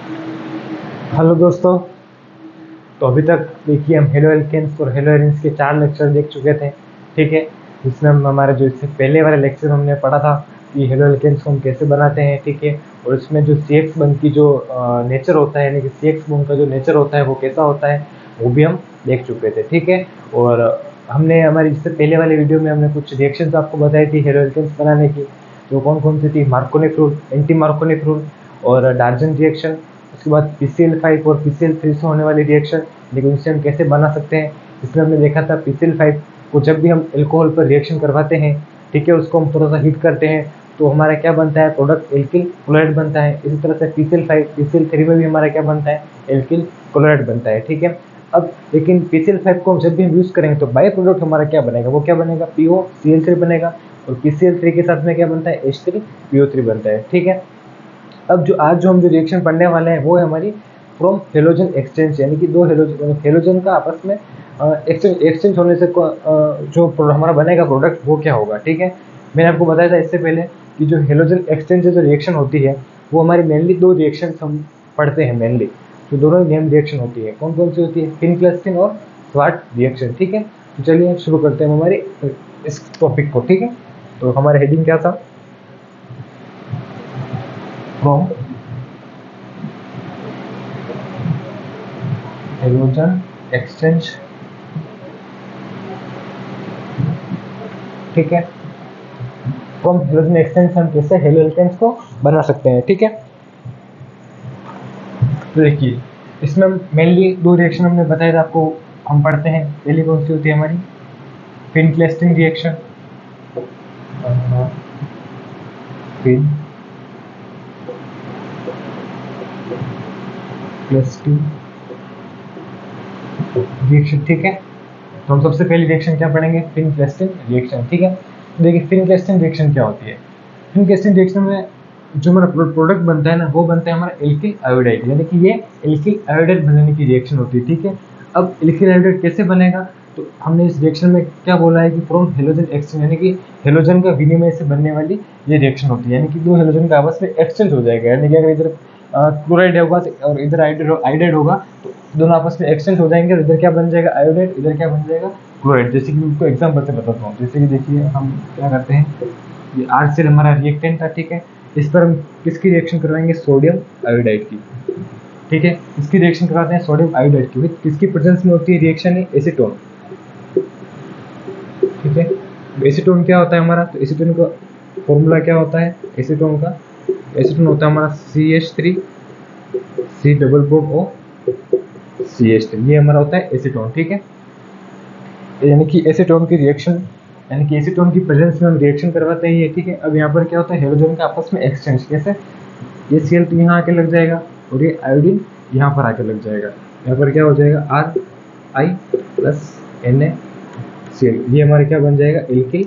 Hello दोस्तों। तो अभी तक देखिए हम हेलो एल्केन्स और हेलो एरिन्स के 4 लेक्चर देख चुके थे। ठीक है, इसमें हम हमारे जो इससे पहले वाले लेक्चर हमने पढ़ा था कि हेलो एल्केन्स को हम कैसे बनाते हैं। ठीक है, और इसमें जो सी एक्स बॉन्ड की जो नेचर होता है, यानी कि सी एक्स बॉन्ड का जो नेचर होता है वो कैसा होता है, वो भी हम देख चुके थे। ठीक है, और हमने हमारी इससे पहले वाले वीडियो में हमने कुछ रिएक्शंस आपको बताई थी हेलो एल्केन्स बनाने की। तो कौन कौन सी थी? मार्कोनिक रूल, एंटी मार्कोनिक रूल और डार्जन रिएक्शन। उसके बाद PCl5 और PCl3 से होने वाली रिएक्शन, लेकिन उनसे हम कैसे बना सकते हैं। इसमें हमने देखा था PCl5 को जब भी हम अल्कोहल पर रिएक्शन करवाते हैं, ठीक है, उसको हम थोड़ा सा हीट करते हैं तो हमारा क्या बनता है, प्रोडक्ट एल्किल क्लोराइड बनता है। इसी तरह से PCl5 PCl3 में भी हमारा क्या बनता है, एल्किल क्लोराइड बनता है। ठीक है, अब लेकिन PCl5 को जब भी हम यूज़ करेंगे तो बाई प्रोडक्ट हमारा क्या बनेगा, वो क्या बनेगा, POCl3 बनेगा। और PCl3 के साथ में क्या बनता है, H3PO3 बनता है। ठीक है, अब जो आज जो हम जो रिएक्शन पढ़ने वाले हैं वो है हमारी फ्रॉम हेलोजन एक्सचेंज, यानी कि दो हेलोजन का आपस में एक्सचेंज होने से जो हमारा बनेगा प्रोडक्ट वो क्या होगा। ठीक है, मैंने आपको बताया था इससे पहले कि जो हेलोजन एक्सचेंज जो रिएक्शन होती है वो हमारी मेनली दो रिएक्शन हम पढ़ते हैं मेनली। तो दोनों ही नेम रिएक्शन होती है, कौन कौन सी होती है, फिनक्लेस्टिन और स्वार्ट रिएक्शन। ठीक है, तो चलिए शुरू करते हैं हमारे इस टॉपिक को। ठीक है, तो हमारा हेडिंग क्या था, फ्रॉम हेलोजन एक्सचेंज। ठीक है, फ्रॉम हेलोजन एक्सचेंज हम कैसे हेलो एल्केन्स को बना सकते हैं। ठीक है, तो देखिए इसमें मेनली दो रिएक्शन हमने बताया था आपको, हम पढ़ते हैं। पहली कौन सी होती है हमारी, फिनक्लेस्टिन रिएक्शन। फिनक्लेस्टिन रिएक्शन। ठीक है, तो हम सबसे पहली रिएक्शन क्या पढ़ेंगे, फिनक्लेस्टिन रिएक्शन। ठीक है, तो देखिए फिनक्लेस्टिन रिएक्शन क्या होती है। फिनक्लेस्टिन रिएक्शन में जो हमारा प्रोडक्ट बनता है ना, वो बनता है हमारा एल्किल आयोडाइड, यानी कि ये एल्किल आयोडाइड बनाने की रिएक्शन होती है। ठीक है, अब एल्किल आयोडाइड कैसे बनेगा, तो हमने इस रिएक्शन में क्या बोला है कि फ्रॉम हेलोजन एक्सचेंज, यानी कि हेलोजन का विनिमय से बनने वाली ये रिएक्शन होती है। यानी कि दो हेलोजन का आपस में एक्सचेंज हो जाएगा, यानी कि अगर इधर क्लोराइड होगा और इधर आयोडाइड होगा तो दोनों आपस में एक्सचेंज हो जाएंगे और इधर क्या बन जाएगा, आयोडाइड, इधर क्या बन जाएगा, क्लोराइड। जैसे कि मैं एग्जाम्पल से बताता हूँ, जैसे कि देखिए हम क्या करते हैं, ये RCl हमारा रिएक्टेंट था। ठीक है, इस पर हम किसकी रिएक्शन करवाएंगे, सोडियम आयोडाइड की। ठीक है, इसकी रिएक्शन करवाते हैं सोडियम आयोडाइड की, किसकी प्रेजेंस में होती है रिएक्शन है, एसीटोन। ठीक है, एसीटोन क्या होता है हमारा, तो एसीटोन का फॉर्मूला क्या होता है, एसीटोन का, एसीटोन होता है हमारा CH3 C double bond O CH3, ये हमारा होता है एसीटोन। ठीक है, यानी कि एसीटोन की रिएक्शन, यानी कि एसीटोन की प्रेजेंस में हम रिएक्शन करवाते हैं ये। ठीक है, अब यहाँ पर क्या होता है, हेलोजन का आपस में एक्सचेंज, कैसे, ये Cl तो यहाँ आके लग जाएगा और ये आयोडीन यहाँ पर आके लग जाएगा। यहाँ पर क्या हो जाएगा, RI प्लस NaCl, ये हमारे क्या बन जाएगा, एल्किल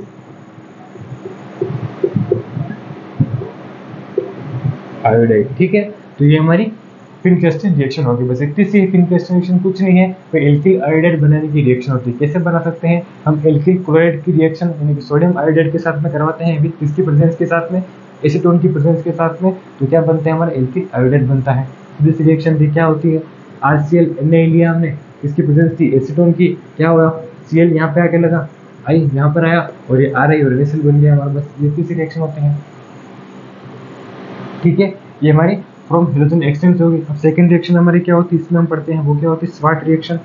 आयोडाइड। ठीक है, तो ये हमारी फिनक्लेस्टिन रिएक्शन होगी। बस इतनी सी फिनक्लेस्टिन रिएक्शन, कुछ नहीं है, तो एल्किल आयोडाइड बनाने की रिएक्शन होती है। कैसे बना सकते हैं हम, एल्किल क्लोराइड की रिएक्शन यानी कि सोडियम आयोडाइड के साथ में करवाते हैं विद किसकी प्रेजेंस के साथ में, एसीटोन की प्रेजेंस के साथ में, तो क्या बनता है हमारा, एल्किल आयोडाइड बनता है। दूसरी रिएक्शन थी क्या होती है, RCl Na लिया हमने, किसकी प्रेजेंस थी, एसीटोन की, क्या हुआ, Cl यहाँ पे आके लगा, I यहाँ पर आया और ये RI और NaCl बन गया हमारा। बस ये तीसरी रिएक्शन होती है। ठीक है, ये हमारी फ्रॉम हेलोजन एक्सचेंज होगी। अब सेकंड रिएक्शन हमारी क्या होती है, इसमें हम पढ़ते हैं, वो क्या होती है, स्वाट रिएक्शन।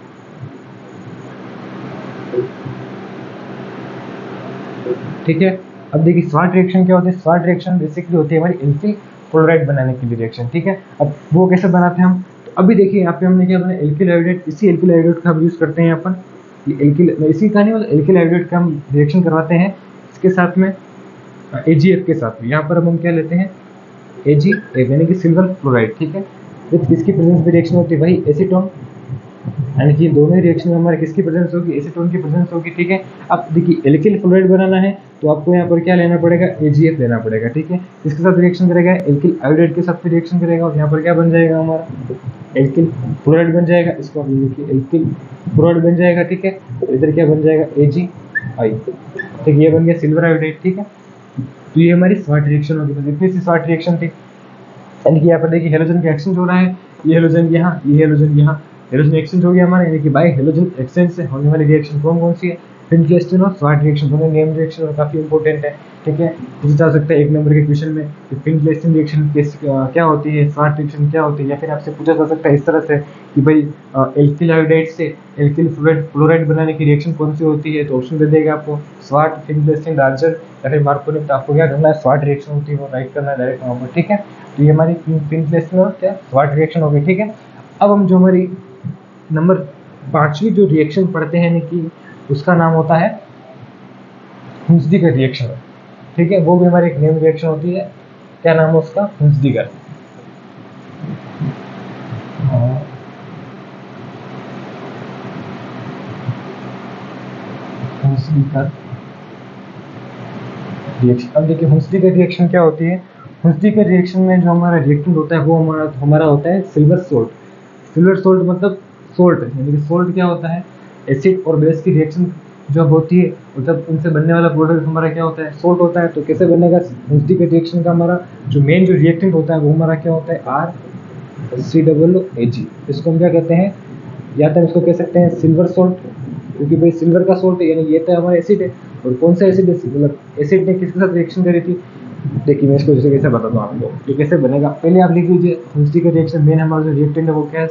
ठीक है, अब देखिए स्वाट रिएक्शन क्या होती है, स्वाट रिएक्शन बेसिकली होती है हमारी एल्किल क्लोराइड बनाने के लिए रिएक्शन। ठीक है, अब वो कैसे बनाते हैं हम, तो अभी देखिए यहाँ पे हमने क्या बनाया, एल्किल आयोडाइड, इसी एल्किल आयोडाइड का हम यूज करते हैं यहाँ पर, ये एल्किल, इसी का नहीं, मतलब एल्किल आयोडाइड का हम रिएक्शन करवाते हैं इसके साथ में AgF के साथ में। यहाँ पर हम क्या लेते हैं, AgF यानी कि सिल्वर क्लोराइड। ठीक है, विद किसकी प्रेजेंस में रिएक्शन होती है, वही एसीटोन, यानी कि दोनों रिएक्शन में हमारे किसकी प्रेजेंस होगी, एसीटोन की प्रेजेंस होगी। ठीक है, अब देखिए एल्किल क्लोराइड बनाना है तो आपको यहाँ पर क्या लेना पड़ेगा, AgF लेना पड़ेगा। ठीक है, इसके साथ रिएक्शन करेगा, एल्किल आयोडाइड के साथ रिएक्शन करेगा और यहाँ पर क्या बन जाएगा हमारा, एल्किल क्लोराइड बन जाएगा। इसको आप लिखिए, एल्किल क्लोराइड बन जाएगा। ठीक है, तो इधर क्या बन जाएगा, AgI। ठीक, ये बन गया सिल्वर आयोडाइड। ठीक है, तो ये हमारी स्वाट रिएक्शन होगी। बस इतनी सी स्वाट रिएक्शन थी। यानी कि यहाँ पर देखिए हेलोजन का एक्सचेंज हो रहा है, ये हेलोजन यहाँ, ये हेलोजन यहाँ, हेलोजन एक्सचेंज हो गया हमारा, यानी कि बाय हेलोजन एक्सचेंज से होने वाली रिएक्शन कौन सी है, फिनक्लेस्टन और स्वार्ट रिएक्शन। दोनों नेम रिएक्शन और काफी इंपॉर्टेंट है, ठीक है। पूछा जा सकता है एक नंबर के क्वेश्चन में कि फिनक्लेस्टन रिएक्शन क्या होती है, स्वार्ट रिएक्शन क्या होती है, या फिर आपसे पूछा जा सकता है इस तरह से कि भाई एल्किल आयोडाइड से एल्किल फ्लोराइड बनाने की रिएक्शन कौन सी होती है, तो ऑप्शन दे देगा आपको स्वार्ट, फिनक्लेस्टन, डार्जर या फिर मार्कोनिक। तो आपको क्या करना है, स्वार्ट रिएक्शन होती है वो राइट करना है डायरेक्ट वहाँ पर, ठीक है। तो ये हमारी फिनक्लेस्टन और क्या स्वार्ट रिएक्शन हो गई, ठीक है। अब हम जो हमारी नंबर 5वीं जो रिएक्शन पढ़ते हैं, यानी कि उसका नाम होता है हुंसदीगर रिएक्शन, ठीक है। वो भी हमारी एक नेम रिएक्शन होती है, क्या नाम है उसका, हुंसदीगर। हुंसदीगर रिएक्शन। अब देखिए हुंसदीगर रिएक्शन क्या होती है। हुंसदीगर रिएक्शन में जो हमारा रिएक्टेंट होता है वो हमारा होता है सिल्वर सोल्ट। सिल्वर सोल्ट मतलब सोल्ट, यानी कि सोल्ट क्या होता है, एसिड और बेस की रिएक्शन जब होती है मतलब उनसे बनने वाला प्रोडक्ट हमारा क्या होता है, सोल्ट होता है। तो कैसे बनेगा, हुंसदीगर रिएक्शन का हमारा जो मेन जो रिएक्टेंट होता है वो हमारा क्या होता है, RCOOAg। इसको हम क्या कहते हैं, या तो इसको कह सकते हैं सिल्वर सोल्ट, क्योंकि भाई सिल्वर का सोल्ट है, यानी ये तो हमारा एसिड है। और कौन सा एसिड है, मतलब एसिड ने किसके साथ रिएक्शन करी थी। देखिए मैं इसको जैसे कैसे बताता हूँ आपको, ये कैसे बनेगा। पहले आप लिख लीजिए हुंसदीगर रिएक्शन मेन हमारा जो रिएक्टेंट है वो क्या है,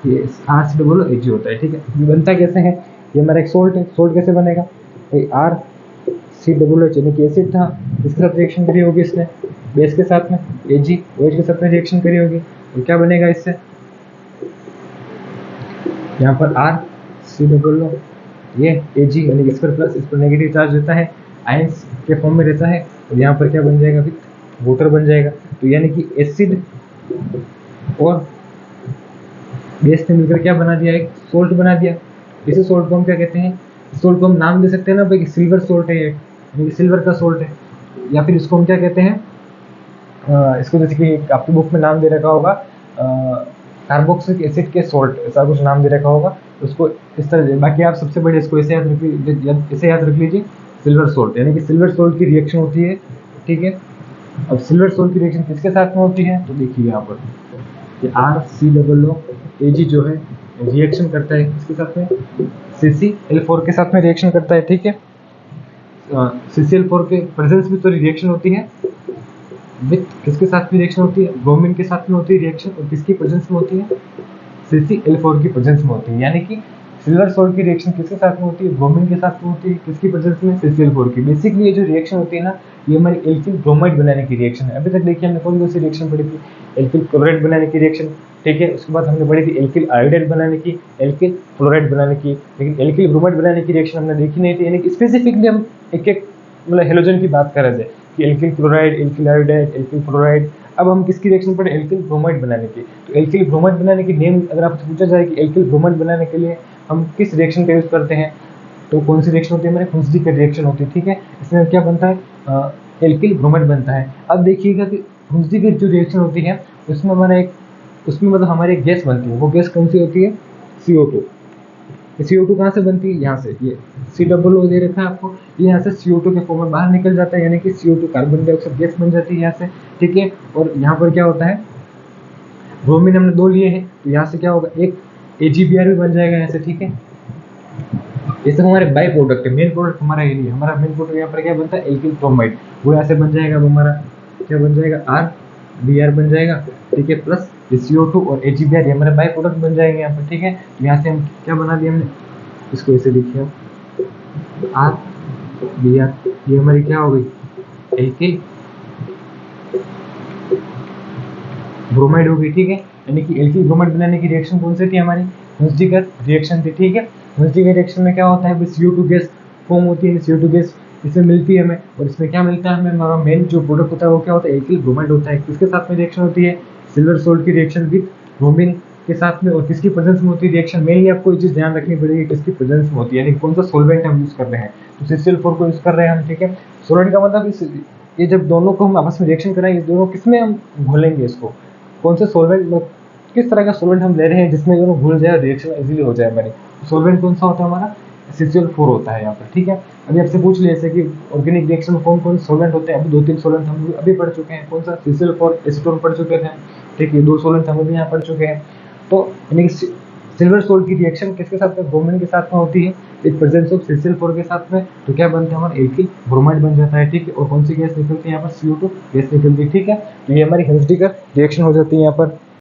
ये RCOOAg होता है, ठीक है। ये बनता कैसे है, ये हमारा एक सोल्ट है, सोल्ट कैसे बनेगा भाई, RCOOH यानी कि एसिड था, इसके साथ रिएक्शन करी होगी इसने बेस के साथ में, AgOH के साथ में रिएक्शन करी होगी, और क्या बनेगा इससे, यहाँ पर RCOO, ये Ag यानी कि इस पर प्लस, इस पर नेगेटिव चार्ज रहता है, आयंस के फॉर्म में रहता है, और यहाँ पर क्या बन जाएगा, विथ वाटर बन जाएगा। तो यानी कि एसिड और बेस ने मिलकर क्या बना दिया, एक सोल्ट बना दिया। इसी सोल्ट को हम क्या कहते हैं, सोल्ट को हम नाम दे सकते हैं ना भाई, सिल्वर सोल्ट है, यानी कि सिल्वर का सोल्ट है। या फिर इसको हम क्या कहते हैं, इसको जैसे कि आपकी बुक में नाम दे रखा होगा कार्बोक्सिलिक एसिड के सोल्ट, ऐसा कुछ नाम दे रखा होगा उसको इस तरह। बाकी आप सबसे बड़े इसको ऐसे याद रख लीजिए सिल्वर सोल्ट, यानी कि सिल्वर सोल्ट की रिएक्शन होती है, ठीक है। अब सिल्वर सोल्ट की रिएक्शन किसके साथ में होती है, तो देखिए यहाँ पर ये RCOOAg जो है रिएक्शन करता है किसके साथ में, CCl4 के साथ में रिएक्शन करता है, ठीक है। CCl4 के प्रेजेंस में तो रिएक्शन होती है, विथ किसके साथ में रिएक्शन होती है, ब्रोमीन के साथ में होती है रिएक्शन, और किसकी प्रेजेंस में होती है, CCl4 की प्रेजेंस में होती है। यानी कि सिल्वर सोल्ट की रिएक्शन किसके साथ में होती है, ब्रोमीन के साथ में होती है, किसकी प्रेजेंस में, CCl4 की। बेसिकली ये जो रिएक्शन होती है ना, ये हमारी एल्किल ब्रोमाइड बनाने की रिएक्शन है। अभी तक देखिए हमने कौन सी रिएक्शन पढ़ी थी, एल्किल क्लोराइड बनाने की रिएक्शन, ठीक है। उसके बाद हमने पढ़ी थी एल्किल आयोडाइड बनाने की, एल्किल फ्लोराइड बनाने की, लेकिन एल्किल ब्रोमाइड बनाने की रिएक्शन हमने देखी नहीं थी। यानी कि स्पेसिफिकली हम एक एक मतलब हेलोजन की बात कर रहे थे कि alkyl chloride, alkyl iodide, alkyl fluoride. अब हम किसकी रिएक्शन पढ़े, एल्किल ब्रोमाइड बनाने की। तो एल्किल ब्रोमाइड बनाने की नेम अगर आपसे पूछा जाए कि एल्किल ब्रोमाइड बनाने के लिए हम किस रिएक्शन का यूज करते हैं, तो कौन सी रिएक्शन होती है, हमारे हुंसदीगर रिएक्शन होती है, ठीक है। इसमें क्या बनता है, एल्किल ब्रोमाइड बनता है। अब देखिएगा कि हुंसदीगर जो रिएक्शन होती है उसमें हमारा एक, उसमें मतलब हमारी एक गैस बनती है, वो गैस कौन सी होती है, CO2। CO2 कहाँ से बनती है, यहाँ से, ये COO दे रखा है आपको, ये यहाँ से CO2 के फॉर्म में बाहर निकल जाता है, यानी कि CO2 कार्बन डाइऑक्साइड गैस बन जाती है यहाँ से, ठीक है। और यहाँ पर क्या होता है, ब्रोमीन हमने 2 लिए हैं, तो यहाँ से क्या होगा, एक AgBr भी बन जाएगा यहाँ से, ठीक है। ये सब हमारे बाई प्रोडक्ट है, मेन प्रोडक्ट हमारा ये नहीं है। हमारा मेन प्रोडक्ट यहाँ पर क्या बनता है, एल्किल ब्रोमाइड, वो यहाँ से बन जाएगा, वो हमारा क्या बन जाएगा, RBr बन जाएगा, ठीक है। प्लस CO2 और AgBr ये हमारे बाई प्रोडक्ट बन जाएंगे यहाँ पर, ठीक है। तो यहाँ से हम क्या बना दिया हमने, इसको ऐसे लिखिए RBr, ये हमारी क्या हो गई, एल्किल ब्रोमाइड हो गई, ठीक है। यानी कि एल्किल ब्रोमाइड बनाने की रिएक्शन कौन सी थी, हमारी हुंसदीगर रिएक्शन थी, ठीक है। हुंसदीगर रिएक्शन में क्या होता है, CO2 गैस फॉर्म होती है, CO2 गैस इसमें मिलती है हमें, और इसमें क्या मिलता है हमें, हमारा मेन जो प्रोडक्ट होता है वो क्या होता है, एल्किल ब्रोमाइड होता है। किसके साथ में रिएक्शन होती है, सिल्वर सोल्ट की रिएक्शन विद ब्रोमीन के साथ में, और किसकी प्रेजेंस में होती है रिएक्शन। मेनली आपको ये चीज ध्यान रखनी पड़ेगी किसकी प्रेजेंस में होती है, यानी कौन सा सोलवेंट हम यूज कर रहे हैं। तो CCl4 को यूज कर रहे हैं हम, ठीक है। सोलवेंट का मतलब ये जब दोनों को हम आपस में रिएक्शन कराएंगे, दोनों किसमें हम घोलेंगे इसको, कौन से सोलवेंट, किस तरह का सोलवेंट हम ले रहे हैं जिसमें दोनों घुल जाए और रिएक्शन इजीली हो जाए हमारी। सोलवेंट कौन सा होता है हमारा, CCl4 होता है यहाँ पर, ठीक है। अभी आपसे पूछ लिया जैसे कि ऑर्गेनिक रिएक्शन में कौन कौन सॉल्वेंट होते हैं, अभी 2-3 सॉल्वेंट हम अभी पढ़ चुके हैं, कौन सा CCl4 एसीटोन पढ़ चुके थे, ठीक है, 2 सॉल्वेंट हम अभी यहाँ पढ़ चुके हैं। तो यानी कि सिल्वर सोल्ट की रिएक्शन किसके साथ में, ब्रोमीन के साथ में होती है, विद प्रेजेंस ऑफ CCl4 के साथ में, तो क्या बनता है हमारा एथिल ब्रोमाइड बन जाता है, ठीक है। और कौन सी गैस निकलती है यहाँ पर, CO2 गैस निकलती है, ठीक है। तो ये हमारी हेल्स्टिकर रिएक्शन हो जाती है यहाँ पर।